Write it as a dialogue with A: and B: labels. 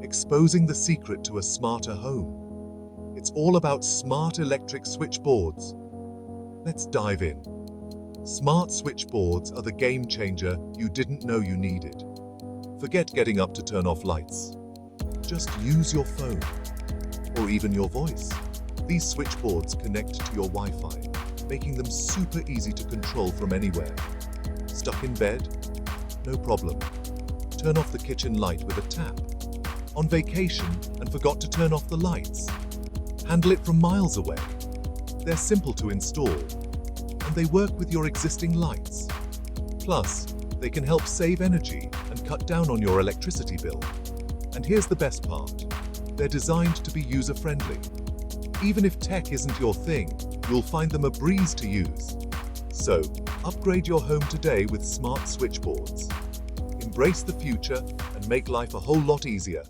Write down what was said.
A: exposing the secret to a smarter home. It's all about smart electric switchboards. Let's dive in. Smart switchboards are the game changer you didn't know you needed. Forget getting up to turn off lights. Just use your phone, or even your voice. These switchboards connect to your Wi-Fi, making them super easy to control from anywhere. Stuck in bed? No problem. Turn off the kitchen light with a tap. On vacation and forgot to turn off the lights? Handle it from miles away. They're simple to install, and they work with your existing lights. Plus, they can help save energy and cut down on your electricity bill. And here's the best part. They're designed to be user-friendly. Even if tech isn't your thing, you'll find them a breeze to use. So, upgrade your home today with smart switchboards. Embrace the future and make life a whole lot easier.